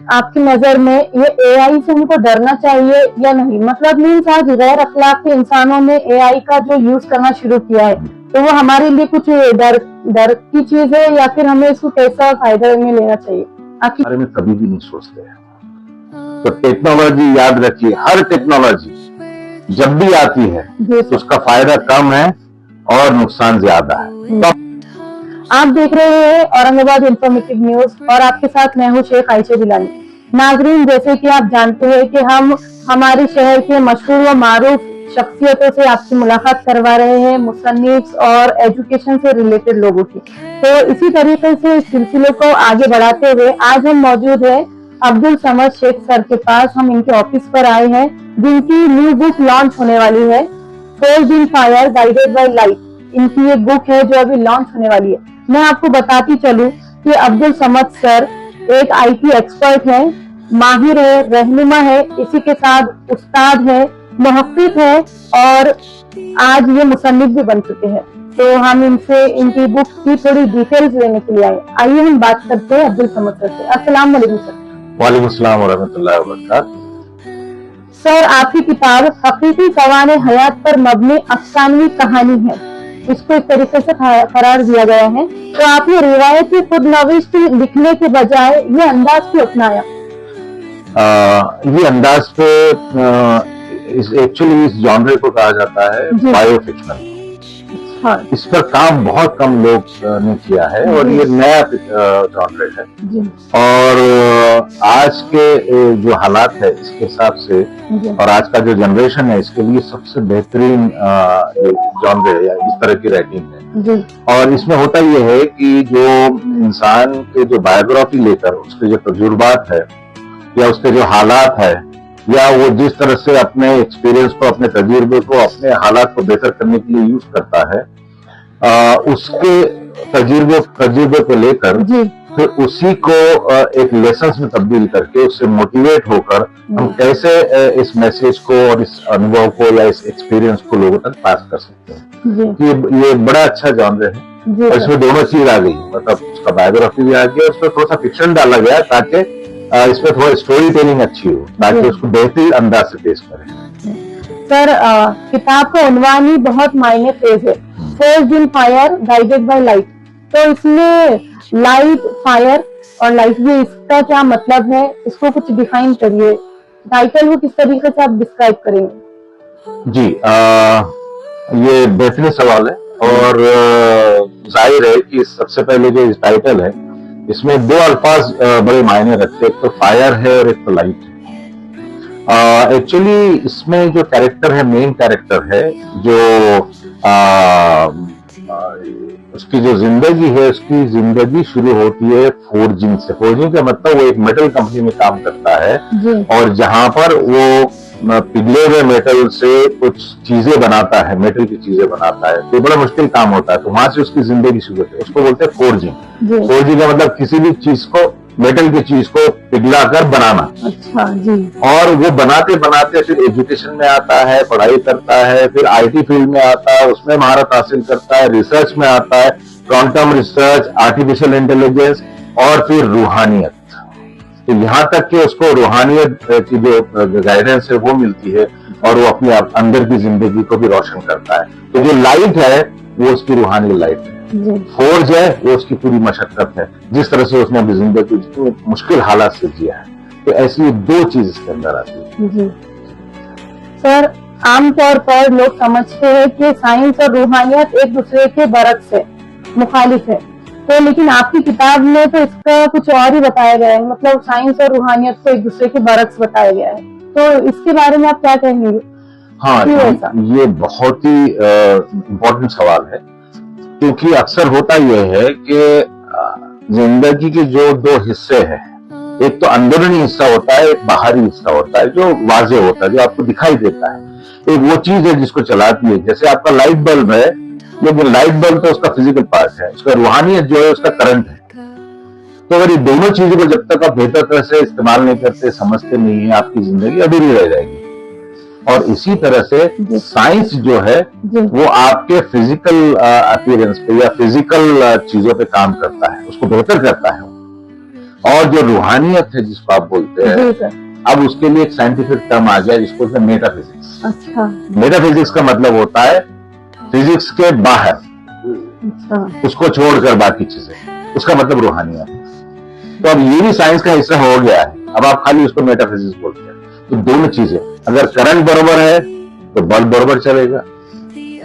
आपकी नजर में ये एआई से हमको डरना चाहिए या नहीं? मतलब मीन्स आज गैर अखलाक के इंसानों ने एआई का जो यूज करना शुरू किया है, तो वो हमारे लिए कुछ डर डर की चीज है या फिर हमें इसको कैसा फायदा में लेना चाहिए? आपकी बारे में कभी भी नहीं सोचते हैं। तो टेक्नोलॉजी याद रखिए, हर टेक्नोलॉजी जब भी आती है तो उसका फायदा कम है और नुकसान ज्यादा है। तो आप देख रहे हैं औरंगाबाद इंफॉर्मेटिव न्यूज और आपके साथ मैं हूँ शेख आयशा जिलानी। नाजरीन, जैसे कि आप जानते हैं कि हम हमारे शहर के मशहूर व मारूफ शख्सियतों से आपकी मुलाकात करवा रहे हैं, मुसन्निफ और एजुकेशन से रिलेटेड लोगों की। तो इसी तरीके से इस सिलसिले को आगे बढ़ाते हुए आज हम मौजूद है अब्दुल समद शेख सर के पास। हम इनके ऑफिस पर आए हैं जिनकी न्यू बुक लॉन्च होने वाली है, forged in fire guided by light. इनकी ये बुक है जो अभी लॉन्च होने वाली है। मैं आपको बताती चलूं कि अब्दुल समद सर एक आईटी एक्सपर्ट है, माहिर है, रहनुमा है, इसी के साथ उस्ताद है, मुहक्किक है और आज ये मुसन्निफ भी बन चुके हैं। तो हम इनसे इनकी बुक की थोड़ी डिटेल्स लेने के लिए आए। आइए हम बात करते हैं अब्दुल समद सर से। अस्सलाम वालेकुम सर। वालेकुम अस्सलाम व रहमतुल्लाहि व बरकातहू। सर, आपकी किताब हकीकी सवाने हयात पर मबनी अफसानवी कहानी है, इसको इस तरीके से करार दिया गया है। तो आपने रिवायती खुद नविश्त लिखने के बजाय ये अंदाज क्यों अपनाया? ये अंदाज पे एक्चुअली इस जॉनरे को कहा जाता है बायो फिक्शनल। हाँ। इस पर काम बहुत कम लोग ने किया है और ये नया जॉनरे है। और आज के जो हालात है इसके हिसाब से और आज का जो जनरेशन है इसके लिए सबसे बेहतरीन जॉनरे या इस तरह की राइटिंग है। और इसमें होता ये है कि जो इंसान के जो बायोग्राफी लेकर उसके जो तजुर्बात है या उसके जो हालात है या वो जिस तरह से अपने एक्सपीरियंस को, अपने तजुर्बे को, अपने हालात को बेहतर करने के लिए यूज करता है, उसके तजुर्बे को लेकर फिर उसी को एक लेसन्स में तब्दील करके उससे मोटिवेट होकर हम कैसे इस मैसेज को और इस अनुभव को या इस एक्सपीरियंस को लोगों तक पास कर सकते हैं। ये बड़ा अच्छा जॉनर है और इसमें दोनों चीज आ गई, मतलब उसका बायोग्राफी भी आ गया, उसमें थोड़ा सा फिक्शन डाला गया ताकि इसमें थोड़ा स्टोरी टेलिंग अच्छी हो, ताकि उसको बेहतरीन अंदाज से पेश करें। सर, किताब का उन्वान ही बहुत मायने तेज है, forged in fire guided by light. तो इसमें लाइट, फायर और लाइट भी, इसका क्या मतलब है? इसको कुछ डिफाइन करिए। टाइटल को किस तरीके से आप डिस्क्राइब करेंगे? जी, ये बेहतरीन सवाल है और जाहिर है कि सबसे पहले जो इस टाइटल है इसमें दो अल्फाज बड़े मायने रखते हैं, एक तो फायर है और एक तो लाइट है। एक्चुअली इसमें जो कैरेक्टर है, मेन कैरेक्टर है, जो उसकी जो जिंदगी है, उसकी जिंदगी शुरू होती है फोर्जिंग से। फोर्जिंग का मतलब वो एक मेटल कंपनी में काम करता है और जहां पर वो पिघले हुए मेटल से कुछ चीजें बनाता है, मेटल की चीजें बनाता है। तो बड़ा मुश्किल काम होता है, तो वहां से उसकी जिंदगी शुरू होती है। उसको बोलते हैं फोर्जिंग। फोर्जिंग का मतलब किसी भी चीज को, मेटल की चीज को पिघला कर बनाना। अच्छा जी। और वो बनाते बनाते फिर एजुकेशन में आता है, पढ़ाई करता है, फिर आईटी फील्ड में आता है, उसमें महारत हासिल करता है, रिसर्च में आता है, क्वांटम रिसर्च, आर्टिफिशियल इंटेलिजेंस और फिर रूहानियत। तो यहाँ तक कि उसको रूहानियत की जो गाइडेंस है वो मिलती है और वो अपने अंदर की जिंदगी को भी रोशन करता है। तो जो लाइट है वो उसकी रूहानी लाइट है, फोर्ज है वो उसकी पूरी मशक्कत है, जिस तरह से उसने अपनी जिंदगी को मुश्किल हालात से जिया है। तो ऐसी दो चीज इसके अंदर आती है। सर, आमतौर पर लोग समझते हैं कि साइंस और रूहानियत एक दूसरे के बरक्स है, मुखालिफ है। तो लेकिन आपकी किताब में तो इसका कुछ और ही बताया गया है, मतलब साइंस और रूहानियत को एक दूसरे के बरक्स बताया गया है। तो इसके बारे में आप क्या कहेंगे? हाँ, ये बहुत ही इम्पोर्टेंट सवाल है, क्योंकि अक्सर होता यह है कि जिंदगी के जो दो हिस्से हैं, एक तो अंदरूनी हिस्सा होता है, एक बाहरी हिस्सा होता है जो वाज़ेह होता है, जो आपको दिखाई देता है। एक वो चीज है जिसको चलाती है, जैसे आपका लाइट बल्ब है, लेकिन लाइट बल्ब तो उसका फिजिकल पार्ट है, उसका रूहानियत जो है उसका करंट है। तो अगर ये दोनों चीजों को जब तक आप बेहतर तरह से इस्तेमाल नहीं करते, समझते नहीं है, आपकी जिंदगी अधूरी रह जाएगी। और इसी तरह से साइंस जो है वो आपके फिजिकल अपीयरेंस पे या फिजिकल चीजों पे काम करता है, उसको बेहतर करता है। और जो रूहानियत है जिसको आप बोलते हैं, जी सर। अब उसके लिए एक साइंटिफिक टर्म आ गया जिसको बोलते हैं मेटाफिजिक्स। अच्छा। मेटाफिजिक्स का मतलब होता है फिजिक्स के बाहर, अच्छा। उसको छोड़कर बाकी चीजें, उसका मतलब रूहानियत। तो अब ये भी साइंस का हिस्सा हो गया है, अब आप खाली उसको मेटाफिजिक्स बोलते हैं। तो दोनों चीजें, अगर करंट बरोबर है तो बल्ब बरोबर चलेगा,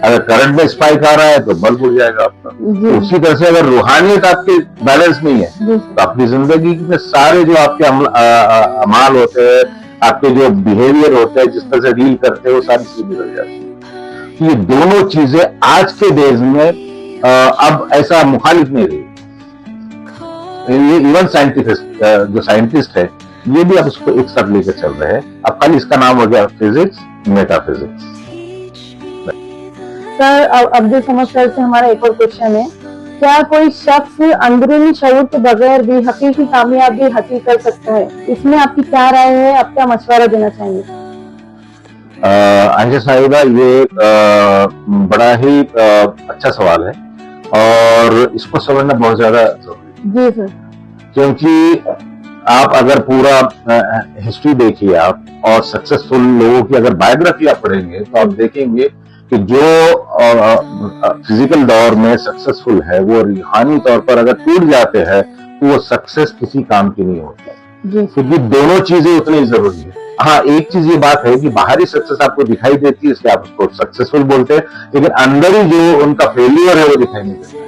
अगर करंट में स्पाइक आ रहा है तो बल्ब उड़ जाएगा आपका। तो उसी तरह से अगर रूहानियत आपके बैलेंस नहीं है तो आपकी जिंदगी में सारे जो आपके अमाल होते हैं, आपके जो बिहेवियर होते हैं, जिस तरह से डील करते हैं, वो सारी चीजें बिगड़ जाती है। तो ये दोनों चीजें आज के डेज में अब ऐसा मुखालिफ नहीं रही। ये इवन साइंटिस्ट जो साइंटिस्ट है ये भी अब उसको एक साथ लेकर चल रहे हैं। अब खाली इसका नाम हो गया physics, metaphysics. Sir Abdul Samad sir से हमारा एक और क्वेश्चन है, क्या कोई शख्स अंदरूनी शऊर के बगैर भी हकीकी कामयाबी हासिल कर सकता है? इसमें आपकी क्या राय है, आप क्या मशवरा देना चाहेंगे? आयशा साहिबा, ये बड़ा ही अच्छा सवाल है और इसको समझना बहुत ज्यादा जरूरी है। जी सर। क्योंकि आप अगर पूरा हिस्ट्री देखिए आप, और सक्सेसफुल लोगों की अगर बायोग्राफी आप पढ़ेंगे तो आप देखेंगे कि जो फिजिकल दौर में सक्सेसफुल है वो रूहानी तौर पर अगर टूट जाते हैं तो वो सक्सेस किसी काम की नहीं होती, क्योंकि दोनों चीजें उतनी जरूरी है। हाँ, एक चीज ये बात है कि बाहरी सक्सेस आपको दिखाई देती है इसलिए आप उसको सक्सेसफुल बोलते हैं, लेकिन अंदर ही जो उनका फेलियर है वो दिखाई नहीं देता।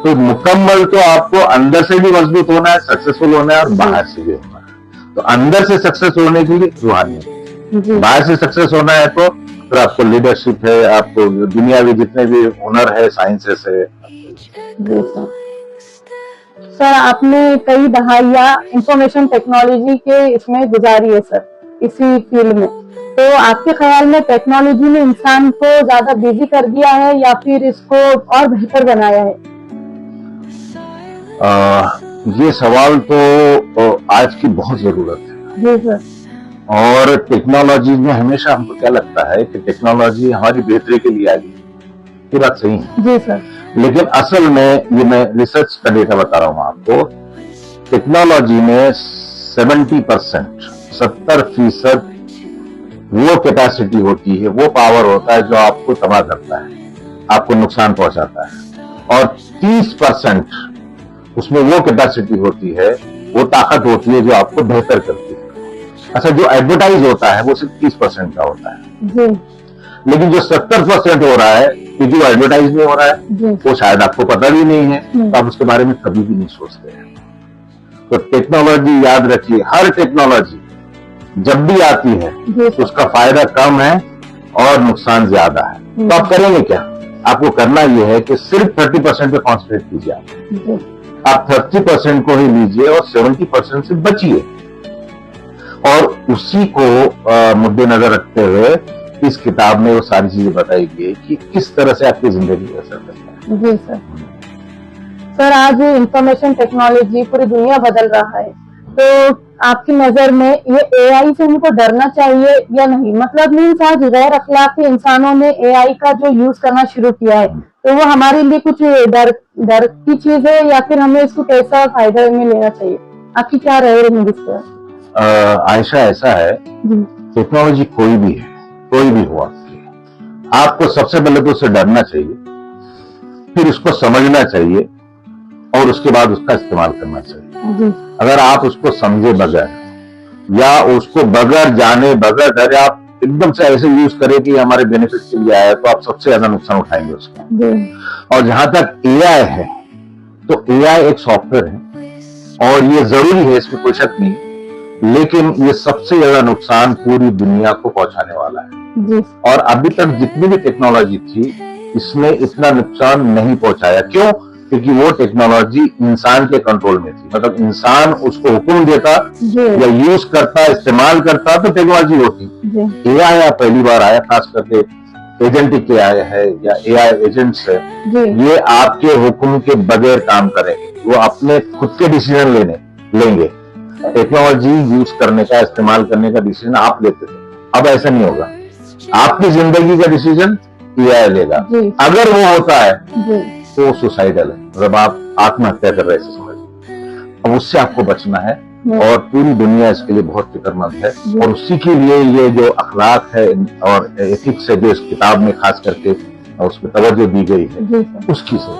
तो मुकम्मल तो आपको अंदर से भी मजबूत होना है, सक्सेसफुल होना है, और बाहर से भी होना है। तो अंदर से सक्सेस होने के लिए रूहानियत, बाहर से सक्सेस होना है तो फिर आपको लीडरशिप है, आपको दुनियावी जितने भी हुनर है, साइंसेस है। सर आपने कई दहाइयां इंफॉर्मेशन टेक्नोलॉजी के इसमें गुजारी है सर, इसी फील्ड में, तो आपके ख्याल में टेक्नोलॉजी ने इंसान को ज्यादा बिजी कर दिया है या फिर इसको और बेहतर बनाया है? ये सवाल तो आज की बहुत जरूरत है। जी सर। और टेक्नोलॉजी में हमेशा हमको क्या लगता है कि टेक्नोलॉजी हमारी बेहतरी के लिए आ गई, ये बात सही है। जी सर। लेकिन असल में ये मैं रिसर्च का डेटा बता रहा हूं आपको, टेक्नोलॉजी में 70%, 70% वो कैपेसिटी होती है, वो पावर होता है जो आपको तबाह करता है, आपको नुकसान पहुंचाता है, और 30% उसमें वो कैपेसिटी होती है, वो ताकत होती है जो आपको बेहतर करती है। अच्छा, जो एडवर्टाइज होता है वो सिर्फ 30% का होता है जी। लेकिन जो 70% हो रहा है, क्योंकि वो एडवर्टाइज नहीं हो रहा है, वो शायद आपको पता भी नहीं है, तो आप उसके बारे में कभी भी नहीं सोचते हैं। तो टेक्नोलॉजी याद रखिए, हर टेक्नोलॉजी जब भी आती है तो उसका फायदा कम है और नुकसान ज्यादा है। तो आप करेंगे क्या? आपको करना यह है कि सिर्फ 30% पे कॉन्सेंट्रेट कीजिए। आप 30% को ही लीजिए और 70% से बचिए, और उसी को मुद्देनजर रखते हुए इस किताब में वो सारी चीजें बताई गई कि किस तरह से आपकी जिंदगी को असर करता है। जी सर। सर आज इंफॉर्मेशन टेक्नोलॉजी पूरी दुनिया बदल रहा है, तो आपकी नजर में ये एआई से हमको डरना चाहिए या नहीं? मतलब मीन्स आज गैर अखलाकी इंसानों ने एआई का जो यूज करना शुरू किया है, तो वो हमारे लिए कुछ डर की चीज है या फिर हमें इसको कैसा फायदा में लेना चाहिए? आपकी क्या राय रहेगी इस पर? आयशा, ऐसा है, टेक्नोलॉजी कोई भी है, कोई भी हुआ, आपको सबसे पहले तो उससे डरना चाहिए, फिर उसको समझना चाहिए और उसके बाद उसका इस्तेमाल करना चाहिए। अगर आप उसको समझे बगैर या उसको बगैर जाने बगैर डरे आप एकदम से ऐसे यूज करें कि हमारे बेनिफिट के लिए आया, तो आप सबसे ज्यादा नुकसान उठाएंगे उसका। और जहां तक एआई है, तो एआई एक सॉफ्टवेयर है और ये जरूरी है, इसमें कोई शक नहीं, लेकिन ये सबसे ज्यादा नुकसान पूरी दुनिया को पहुंचाने वाला है। और अभी तक जितनी भी टेक्नोलॉजी थी इसने इतना नुकसान नहीं पहुंचाया। क्यों? क्योंकि वो टेक्नोलॉजी इंसान के कंट्रोल में थी, मतलब इंसान उसको हुक्म देता या यूज करता, इस्तेमाल करता तो टेक्नोलॉजी होती। एआई पहली बार आया, खास करके एजेंटिक एआई है या एआई एजेंट्स है, ये आपके हुक्म के बगैर काम करेंगे, वो अपने खुद के डिसीजन लेंगे। टेक्नोलॉजी यूज करने का, इस्तेमाल करने का डिसीजन आप लेते थे, अब ऐसा नहीं होगा। आपकी जिंदगी का डिसीजन एआई लेगा। अगर वो होता है तो सुसाइडल है, मतलब आप आत्महत्या कर रहे हैं समझ। अब उससे आपको बचना है और पूरी दुनिया इसके लिए बहुत फिक्रमंद है और उसी के लिए ये जो अखलाक है और एथिक्स है जो इस किताब में खास करके उसमें तवज्जो दी गई है उसकी से।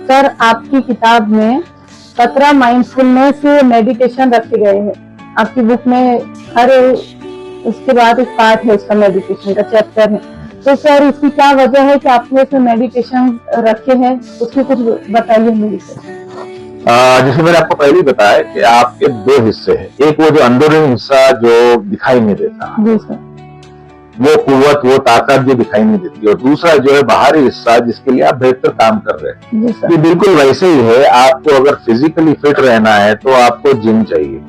सर आपकी किताब में 17 माइंडफुलनेस मेडिटेशन रखे गए हैं। आपकी बुक में हर उसके बाद एक पार्ट है उसका, मेडिटेशन का चैप्टर है। तो सर इसकी क्या वजह है कि आपने इसमें मेडिटेशन रखे हैं, उसकी कुछ बताइए मेरे से। जैसे मैंने आपको पहले ही बताया कि आपके दो हिस्से हैं, एक वो जो अंदरूनी हिस्सा जो दिखाई नहीं देता, जी सर, वो कुव्वत वो ताकत जो दिखाई नहीं देती, और दूसरा जो है बाहरी हिस्सा जिसके लिए आप बेहतर काम कर रहे हैं। ये बिल्कुल वैसे ही है। आपको अगर फिजिकली फिट रहना है तो आपको जिम चाहिए,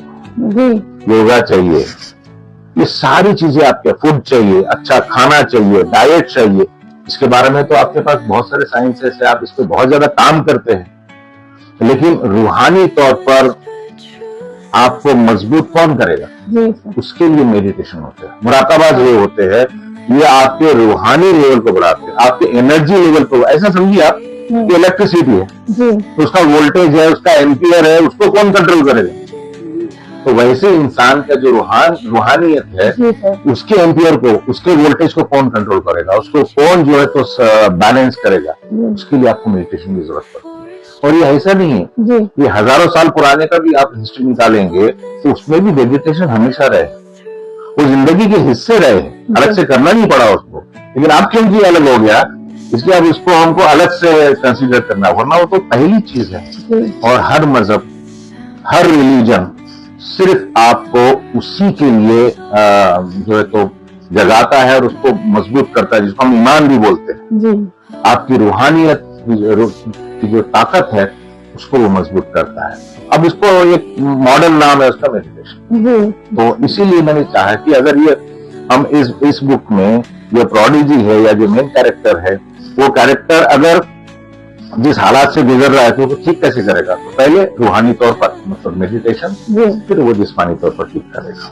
योगा चाहिए, ये सारी चीजें आपके, फूड चाहिए, अच्छा खाना चाहिए, डाइट चाहिए। इसके बारे में तो आपके पास बहुत सारे साइंसेस है, आप इस पर बहुत ज्यादा काम करते हैं, लेकिन रूहानी तौर पर आपको मजबूत कौन करेगा? उसके लिए मेडिटेशन होते हैं, मुराकाबाज ये होते हैं, ये आपके रूहानी लेवल को बढ़ाते हैं, आपके एनर्जी लेवल को। ऐसा समझिए आप कि इलेक्ट्रिसिटी है, तो उसका वोल्टेज है, उसका एम्पियर है, उसको कौन कंट्रोल करेगा? तो वैसे इंसान का जो रूहानियत है, उसके एम्पियर को, उसके वोल्टेज को कौन कंट्रोल करेगा? उसको कौन जो है तो बैलेंस करेगा? उसके लिए आपको मेडिटेशन की जरूरत पड़ती है। और ये ऐसा नहीं है, ये हजारों साल पुराने का भी आप हिस्ट्री निकालेंगे तो उसमें भी मेडिटेशन हमेशा रहे, वो जिंदगी के हिस्से रहे, अलग से करना नहीं पड़ा उसको। लेकिन आप क्योंकि अलग हो गया, इसलिए अब इसको हमको अलग से कंसीडर करना, वरना वो तो पहली चीज है। और हर मजहब, हर रिलीजन सिर्फ आपको उसी के लिए जो है तो जगाता है और उसको मजबूत करता है, जिसको हम ईमान भी बोलते हैं। आपकी रूहानियत की जो ताकत है उसको वो मजबूत करता है। अब इसको एक मॉडर्न नाम है उसका, मेडिटेशन। तो इसीलिए मैंने चाहा कि अगर ये हम इस बुक में जो प्रोडिजी है या जो मेन कैरेक्टर है, वो कैरेक्टर अगर जिस हालात से गुजर रहा है तो वो ठीक कैसे करेगा? तो पहले रूहानी तौर पर मतलब मेडिटेशन, फिर वो जिस्मानी तौर पर ठीक करेगा।